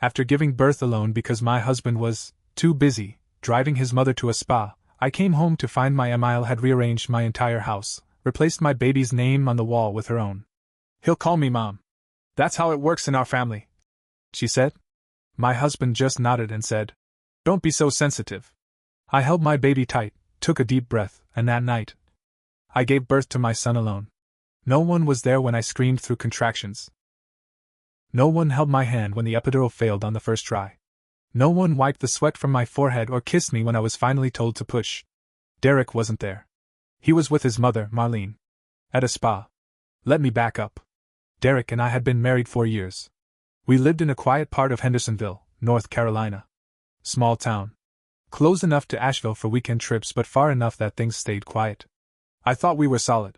After giving birth alone because my husband was too busy driving his mother to a spa, I came home to find my Emile had rearranged my entire house, replaced my baby's name on the wall with her own. "He'll call me Mom. That's how it works in our family," she said. My husband just nodded and said, "Don't be so sensitive." I held my baby tight, took a deep breath, and that night, I gave birth to my son alone. No one was there when I screamed through contractions. No one held my hand when the epidural failed on the first try. No one wiped the sweat from my forehead or kissed me when I was finally told to push. Derek wasn't there. He was with his mother, Marlene, at a spa. Let me back up. Derek and I had been married 4 years. We lived in a quiet part of Hendersonville, North Carolina. Small town. Close enough to Asheville for weekend trips but far enough that things stayed quiet. I thought we were solid.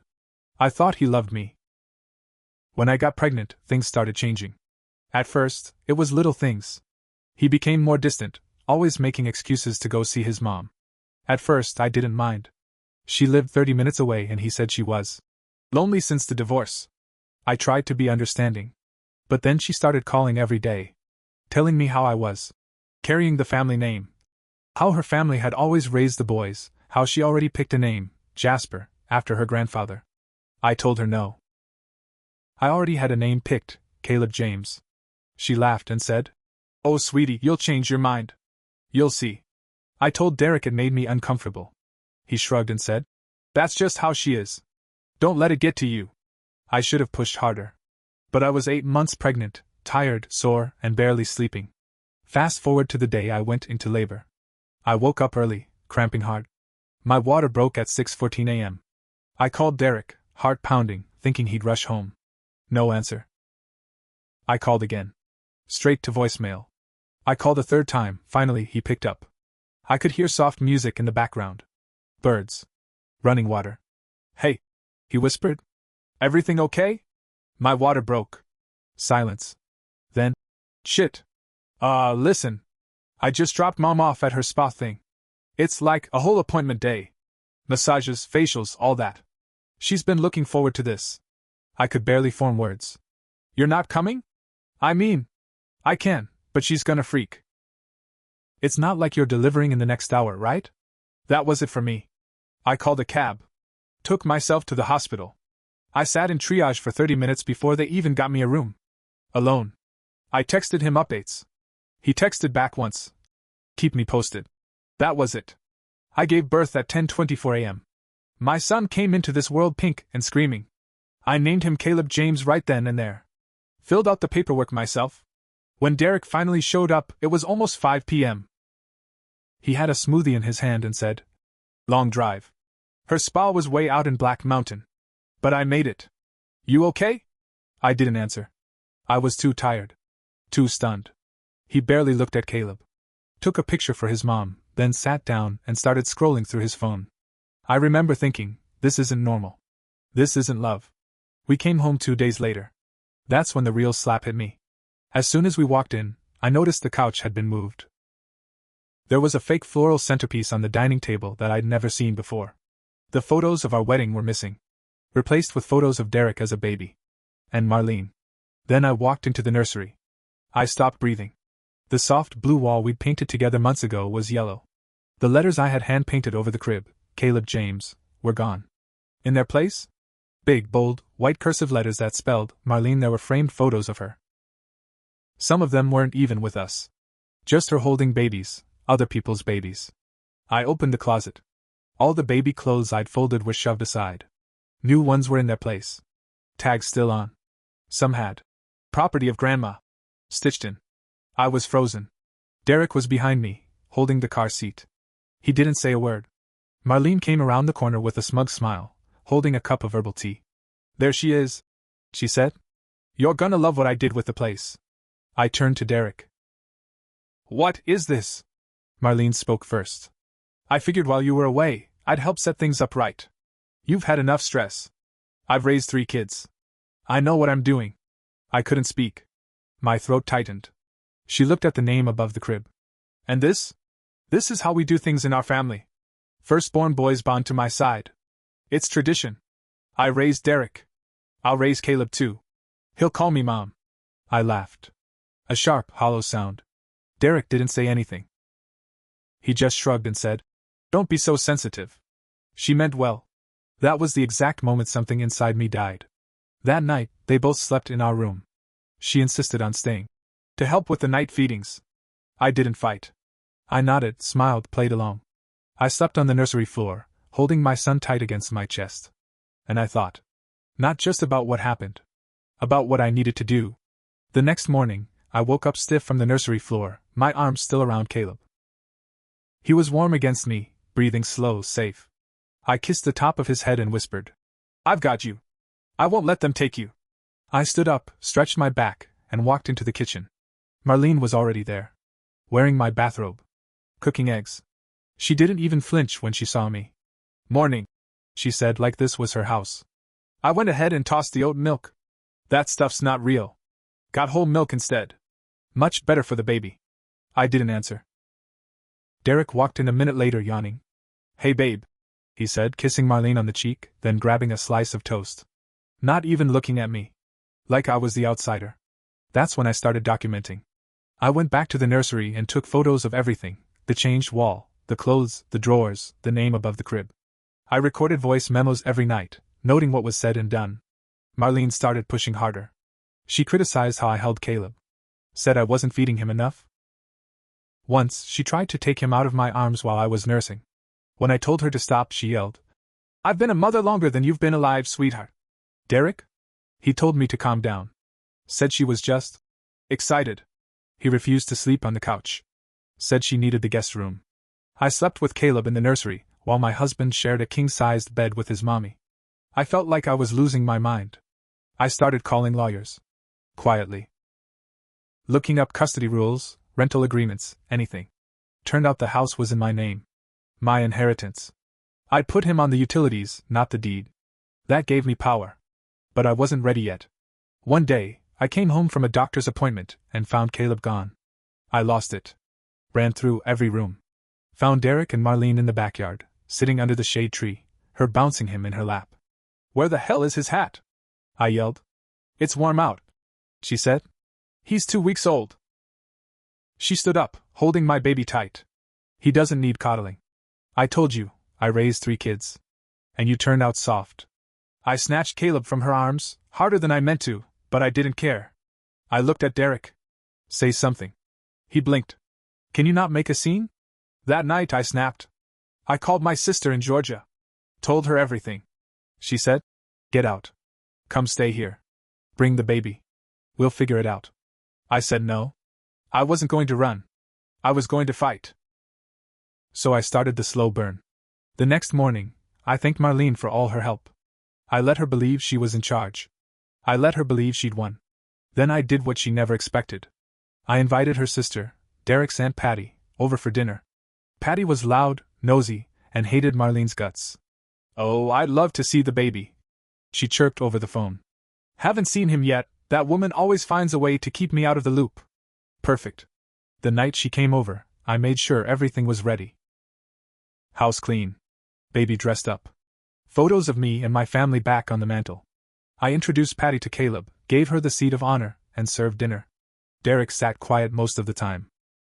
I thought he loved me. When I got pregnant, things started changing. At first, it was little things. He became more distant, always making excuses to go see his mom. At first, I didn't mind. She lived 30 minutes away and he said she was lonely since the divorce. I tried to be understanding. But then she started calling every day, telling me how I was carrying the family name, how her family had always raised the boys, how she already picked a name, Jasper, after her grandfather. I told her no. I already had a name picked, Caleb James. She laughed and said, "Oh, sweetie, you'll change your mind. You'll see." I told Derek it made me uncomfortable. He shrugged and said, "That's just how she is. Don't let it get to you." I should have pushed harder. But I was 8 months pregnant, tired, sore, and barely sleeping. Fast forward to the day I went into labor. I woke up early, cramping hard. My water broke at 6:14 a.m. I called Derek, heart pounding, thinking he'd rush home. No answer. I called again. Straight to voicemail. I called a third time. Finally, he picked up. I could hear soft music in the background. Birds. Running water. "Hey," he whispered. "Everything okay?" My water broke. Silence. Then, "Shit. Listen. I just dropped Mom off at her spa thing. It's like a whole appointment day. Massages, facials, all that. She's been looking forward to this." I could barely form words. "You're not coming?" "I mean, I can, but she's gonna freak." "It's not like you're delivering in the next hour, right?" That was it for me. I called a cab. Took myself to the hospital. I sat in triage for 30 minutes before they even got me a room. Alone. I texted him updates. He texted back once. "Keep me posted." That was it. I gave birth at 10:24 a.m. My son came into this world pink and screaming. I named him Caleb James right then and there. Filled out the paperwork myself. When Derek finally showed up, it was almost 5 p.m. He had a smoothie in his hand and said, "Long drive." Her spa was way out in Black Mountain. But I made it. "You okay?" I didn't answer. I was too tired. Too stunned. He barely looked at Caleb. Took a picture for his mom, then sat down and started scrolling through his phone. I remember thinking, this isn't normal. This isn't love. We came home 2 days later. That's when the real slap hit me. As soon as we walked in, I noticed the couch had been moved. There was a fake floral centerpiece on the dining table that I'd never seen before. The photos of our wedding were missing. Replaced with photos of Derek as a baby. And Marlene. Then I walked into the nursery. I stopped breathing. The soft blue wall we'd painted together months ago was yellow. The letters I had hand-painted over the crib, Caleb James, were gone. In their place? Big, bold, white cursive letters that spelled Marlene. There were framed photos of her. Some of them weren't even with us. Just her holding babies, other people's babies. I opened the closet. All the baby clothes I'd folded were shoved aside. New ones were in their place. Tags still on. Some had property of grandma stitched in. I was frozen. Derek was behind me, holding the car seat. He didn't say a word. Marlene came around the corner with a smug smile, holding a cup of herbal tea. "There she is," she said. "You're gonna love what I did with the place." I turned to Derek. "What is this?" Marlene spoke first. "I figured while you were away, I'd help set things up right. You've had enough stress. I've raised 3 kids. I know what I'm doing." I couldn't speak. My throat tightened. She looked at the name above the crib. "And this? This is how we do things in our family. Firstborn boys bond to my side. It's tradition. I raised Derek. I'll raise Caleb too. He'll call me Mom." I laughed. A sharp, hollow sound. Derek didn't say anything. He just shrugged and said, "Don't be so sensitive." She meant well. That was the exact moment something inside me died. That night, they both slept in our room. She insisted on staying to help with the night feedings. I didn't fight. I nodded, smiled, played along. I slept on the nursery floor, holding my son tight against my chest. And I thought. Not just about what happened. About what I needed to do. The next morning, I woke up stiff from the nursery floor, my arms still around Caleb. He was warm against me, breathing slow, safe. I kissed the top of his head and whispered, "I've got you. I won't let them take you." I stood up, stretched my back, and walked into the kitchen. Marlene was already there. Wearing my bathrobe. Cooking eggs. She didn't even flinch when she saw me. "Morning," she said like this was her house. "I went ahead and tossed the oat milk. That stuff's not real. Got whole milk instead. Much better for the baby." I didn't answer. Derek walked in a minute later yawning. "Hey babe," he said, kissing Marlene on the cheek, then grabbing a slice of toast. Not even looking at me. Like I was the outsider. That's when I started documenting. I went back to the nursery and took photos of everything, the changed wall, the clothes, the drawers, the name above the crib. I recorded voice memos every night, noting what was said and done. Marlene started pushing harder. She criticized how I held Caleb. Said I wasn't feeding him enough. Once, she tried to take him out of my arms while I was nursing. When I told her to stop, she yelled, "I've been a mother longer than you've been alive, sweetheart." Derek? He told me to calm down. Said she was just excited. He refused to sleep on the couch. Said she needed the guest room. I slept with Caleb in the nursery, while my husband shared a king-sized bed with his mommy. I felt like I was losing my mind. I started calling lawyers. Quietly. Looking up custody rules, rental agreements, anything. Turned out the house was in my name. My inheritance. I'd put him on the utilities, not the deed. That gave me power. But I wasn't ready yet. One day, I came home from a doctor's appointment and found Caleb gone. I lost it. Ran through every room. Found Derek and Marlene in the backyard, sitting under the shade tree, her bouncing him in her lap. "Where the hell is his hat?" I yelled. "It's warm out," she said. "He's 2 weeks old." She stood up, holding my baby tight. "He doesn't need coddling. I told you, I raised 3 kids. And you turned out soft." I snatched Caleb from her arms, harder than I meant to, but I didn't care. I looked at Derek. "Say something." He blinked. "Can you not make a scene?" That night I snapped. I called my sister in Georgia. Told her everything. She said, "Get out. Come stay here. Bring the baby. We'll figure it out." I said no. I wasn't going to run. I was going to fight. So I started the slow burn. The next morning, I thanked Marlene for all her help. I let her believe she was in charge. I let her believe she'd won. Then I did what she never expected. I invited her sister, Derek's Aunt Patty, over for dinner. Patty was loud, nosy, and hated Marlene's guts. "Oh, I'd love to see the baby," she chirped over the phone. "Haven't seen him yet, that woman always finds a way to keep me out of the loop." Perfect. The night she came over, I made sure everything was ready. House clean. Baby dressed up. Photos of me and my family back on the mantel. I introduced Patty to Caleb, gave her the seat of honor, and served dinner. Derek sat quiet most of the time.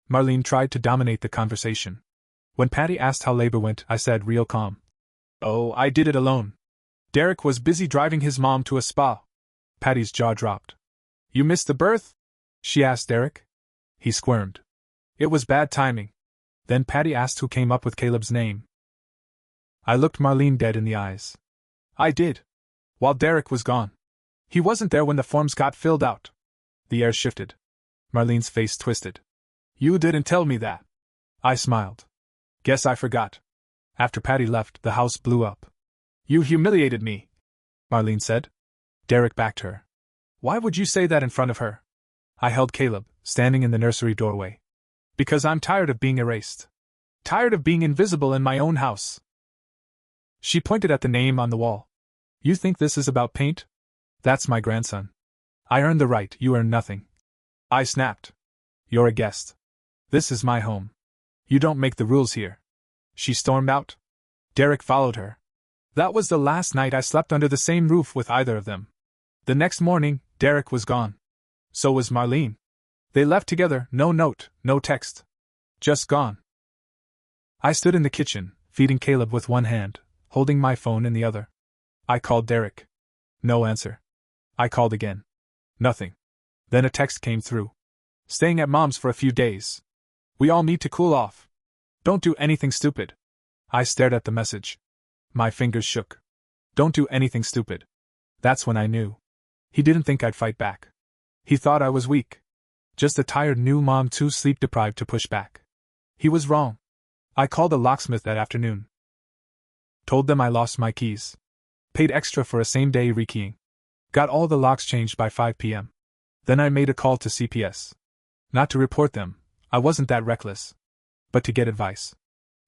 Marlene tried to dominate the conversation. When Patty asked how labor went, I said real calm, "Oh, I did it alone. Derek was busy driving his mom to a spa." Patty's jaw dropped. "You missed the birth?" she asked Derek. He squirmed. It was bad timing. Then Patty asked who came up with Caleb's name. I looked Marlene dead in the eyes. "I did. While Derek was gone. He wasn't there when the forms got filled out." The air shifted. Marlene's face twisted. "You didn't tell me that." I smiled. "Guess I forgot." After Patty left, the house blew up. "You humiliated me," Marlene said. Derek backed her. "Why would you say that in front of her?" I held Caleb, standing in the nursery doorway. "Because I'm tired of being erased. Tired of being invisible in my own house." She pointed at the name on the wall. "You think this is about paint? That's my grandson. I earned the right, you earn nothing." I snapped. "You're a guest. This is my home. You don't make the rules here." She stormed out. Derek followed her. That was the last night I slept under the same roof with either of them. The next morning, Derek was gone. So was Marlene. They left together, no note, no text. Just gone. I stood in the kitchen, feeding Caleb with one hand, holding my phone in the other. I called Derek. No answer. I called again. Nothing. Then a text came through. Staying at Mom's for a few days. We all need to cool off. Don't do anything stupid. I stared at the message. My fingers shook. Don't do anything stupid. That's when I knew. He didn't think I'd fight back. He thought I was weak. Just a tired new mom too sleep-deprived to push back. He was wrong. I called a locksmith that afternoon. Told them I lost my keys. Paid extra for a same-day rekeying. Got all the locks changed by 5 p.m. Then I made a call to CPS. Not to report them, I wasn't that reckless. But to get advice.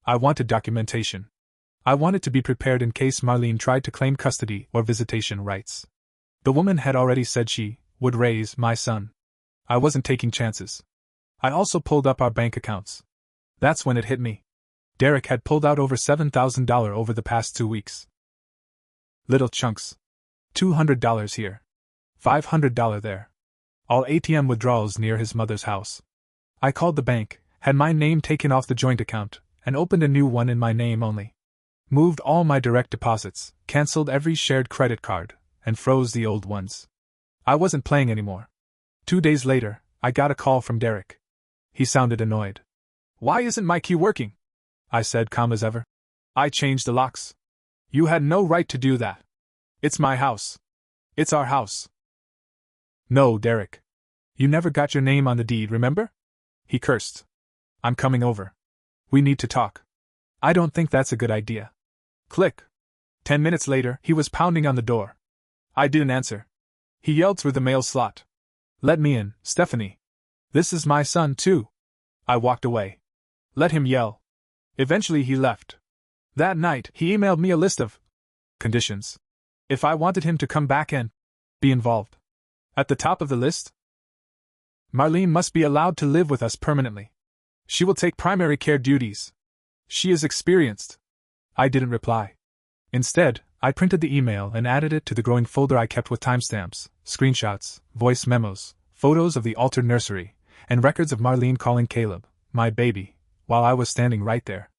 I wanted documentation. I wanted to be prepared in case Marlene tried to claim custody or visitation rights. The woman had already said she would raise my son. I wasn't taking chances. I also pulled up our bank accounts. That's when it hit me. Derek had pulled out over $7,000 over the past 2 weeks. Little chunks. $200 here. $500 there. All ATM withdrawals near his mother's house. I called the bank, had my name taken off the joint account, and opened a new one in my name only. Moved all my direct deposits, cancelled every shared credit card, and froze the old ones. I wasn't playing anymore. 2 days later, I got a call from Derek. He sounded annoyed. Why isn't my key working? I said, calm as ever. I changed the locks. You had no right to do that. It's my house. It's our house. No, Derek. You never got your name on the deed, remember? He cursed. I'm coming over. We need to talk. I don't think that's a good idea. Click. 10 minutes later, he was pounding on the door. I didn't answer. He yelled through the mail slot. Let me in, Stephanie. This is my son, too. I walked away. Let him yell. Eventually he left. That night, he emailed me a list of conditions. If I wanted him to come back and be involved. At the top of the list? Marlene must be allowed to live with us permanently. She will take primary care duties. She is experienced. I didn't reply. Instead, I printed the email and added it to the growing folder I kept with timestamps, screenshots, voice memos, photos of the altered nursery, and records of Marlene calling Caleb, my baby, while I was standing right there.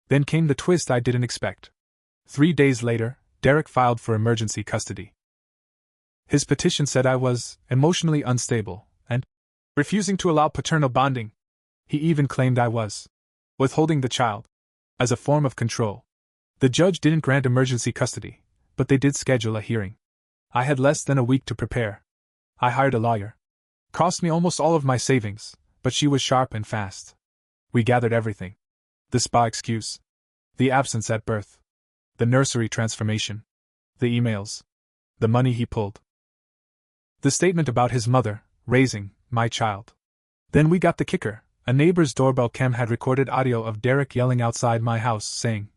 Then came the twist I didn't expect. 3 days later, Derek filed for emergency custody. His petition said I was emotionally unstable and refusing to allow paternal bonding. He even claimed I was withholding the child as a form of control. The judge didn't grant emergency custody, but they did schedule a hearing. I had less than a week to prepare. I hired a lawyer. Cost me almost all of my savings, but she was sharp and fast. We gathered everything. The spa excuse. The absence at birth. The nursery transformation. The emails. The money he pulled. The statement about his mother raising my child. Then we got the kicker. A neighbor's doorbell cam had recorded audio of Derek yelling outside my house saying,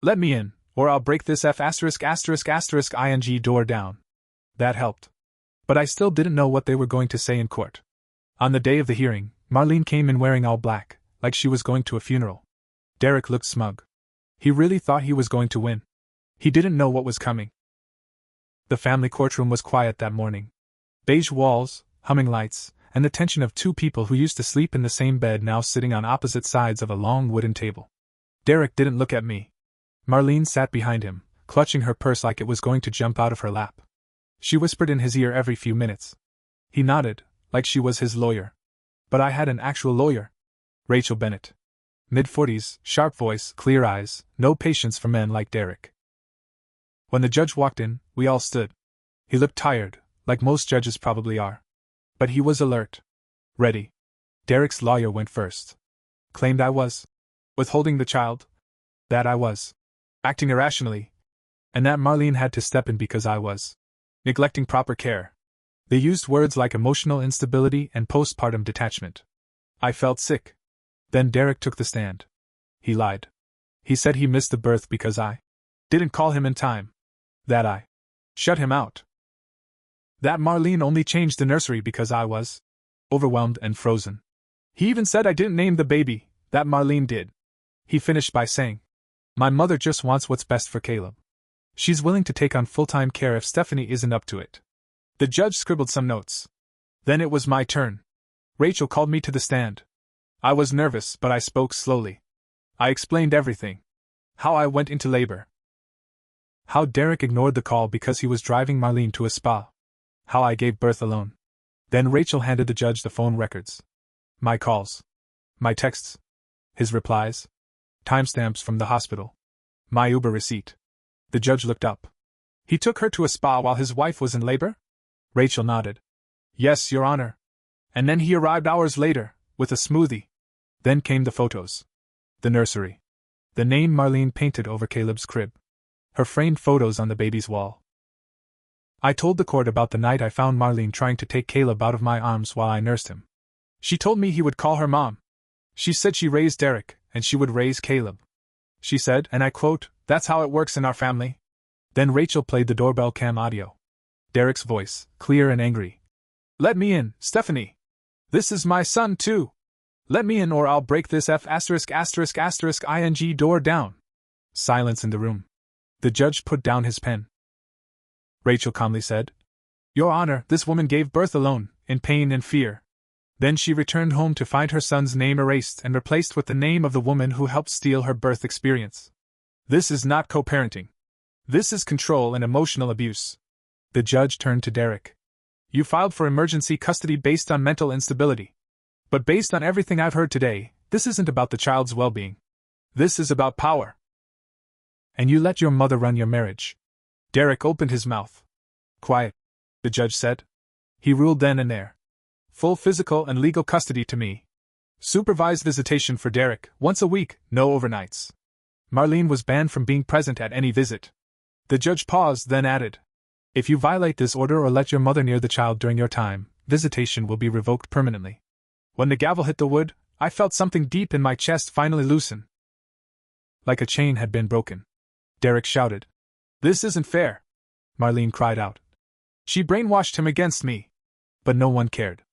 "Let me in, or I'll break this *****ing door down." That helped. But I still didn't know what they were going to say in court. On the day of the hearing, Marlene came in wearing all black, like she was going to a funeral. Derek looked smug. He really thought he was going to win. He didn't know what was coming. The family courtroom was quiet that morning. Beige walls, humming lights, and the tension of 2 people who used to sleep in the same bed now sitting on opposite sides of a long wooden table. Derek didn't look at me. Marlene sat behind him, clutching her purse like it was going to jump out of her lap. She whispered in his ear every few minutes. He nodded, like she was his lawyer. But I had an actual lawyer. Rachel Bennett. Mid-40s, sharp voice, clear eyes, no patience for men like Derek. When the judge walked in, we all stood. He looked tired, like most judges probably are. But he was alert. Ready. Derek's lawyer went first. Claimed I was withholding the child. That I was acting irrationally. And that Marlene had to step in because I was neglecting proper care. They used words like emotional instability and postpartum detachment. I felt sick. Then Derek took the stand. He lied. He said he missed the birth because I didn't call him in time. That I shut him out. That Marlene only changed the nursery because I was overwhelmed and frozen. He even said I didn't name the baby, that Marlene did. He finished by saying, "My mother just wants what's best for Caleb. She's willing to take on full-time care if Stephanie isn't up to it." The judge scribbled some notes. Then it was my turn. Rachel called me to the stand. I was nervous, but I spoke slowly. I explained everything. How I went into labor. How Derek ignored the call because he was driving Marlene to a spa. How I gave birth alone. Then Rachel handed the judge the phone records. My calls. My texts. His replies. Timestamps from the hospital. My Uber receipt. The judge looked up. He took her to a spa while his wife was in labor? Rachel nodded. Yes, Your Honor. And then he arrived hours later, with a smoothie. Then came the photos. The nursery. The name Marlene painted over Caleb's crib. Her framed photos on the baby's wall. I told the court about the night I found Marlene trying to take Caleb out of my arms while I nursed him. She told me he would call her mom. She said she raised Derek, and she would raise Caleb. She said, and I quote, "That's how it works in our family." Then Rachel played the doorbell cam audio. Derek's voice, clear and angry. "Let me in, Stephanie. This is my son, too. Let me in or I'll break this ****ing door down." Silence in the room. The judge put down his pen. Rachel calmly said, "Your Honor, this woman gave birth alone, in pain and fear. Then she returned home to find her son's name erased and replaced with the name of the woman who helped steal her birth experience. This is not co-parenting. This is control and emotional abuse." The judge turned to Derek. "You filed for emergency custody based on mental instability. But based on everything I've heard today, this isn't about the child's well-being. This is about power. And you let your mother run your marriage." Derek opened his mouth. "Quiet," the judge said. He ruled then and there. Full physical and legal custody to me. Supervised visitation for Derek, once a week, no overnights. Marlene was banned from being present at any visit. The judge paused, then added, "If you violate this order or let your mother near the child during your time, visitation will be revoked permanently." When the gavel hit the wood, I felt something deep in my chest finally loosen. Like a chain had been broken. Derek shouted, "This isn't fair!" Marlene cried out. She brainwashed him against me. But no one cared.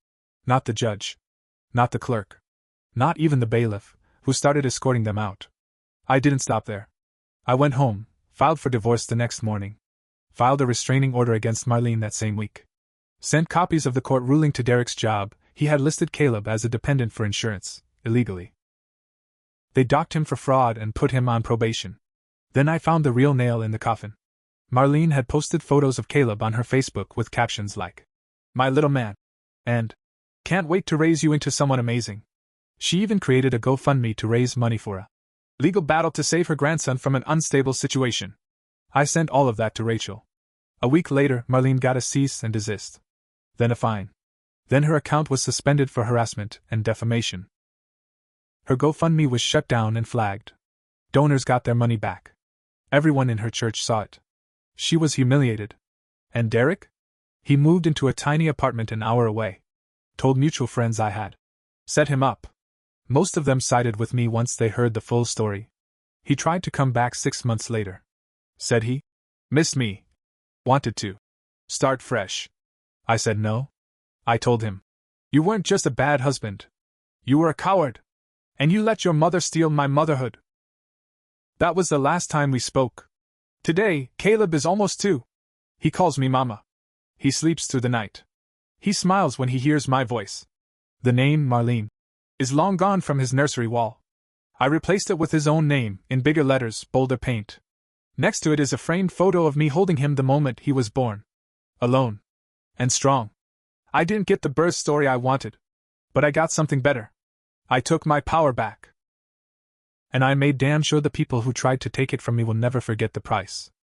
Not the judge. Not the clerk. Not even the bailiff, who started escorting them out. I didn't stop there. I went home, filed for divorce the next morning. Filed a restraining order against Marlene that same week. Sent copies of the court ruling to Derek's job. He had listed Caleb as a dependent for insurance, illegally. They docked him for fraud and put him on probation. Then I found the real nail in the coffin. Marlene had posted photos of Caleb on her Facebook with captions like, "My little man," and "Can't wait to raise you into someone amazing." She even created a GoFundMe to raise money for a legal battle to save her grandson from an unstable situation. I sent all of that to Rachel. A week later, Marlene got a cease and desist. Then a fine. Then her account was suspended for harassment and defamation. Her GoFundMe was shut down and flagged. Donors got their money back. Everyone in her church saw it. She was humiliated. And Derek? He moved into a tiny apartment an hour away. Told mutual friends I had set him up. Most of them sided with me once they heard the full story. He tried to come back 6 months later. Said he missed me. Wanted to start fresh. I said no. I told him, "You weren't just a bad husband. You were a coward. And you let your mother steal my motherhood." That was the last time we spoke. Today, Caleb is almost 2. He calls me Mama. He sleeps through the night. He smiles when he hears my voice. The name, Marlene, is long gone from his nursery wall. I replaced it with his own name, in bigger letters, bolder paint. Next to it is a framed photo of me holding him the moment he was born. Alone. And strong. I didn't get the birth story I wanted. But I got something better. I took my power back. And I made damn sure the people who tried to take it from me will never forget the price.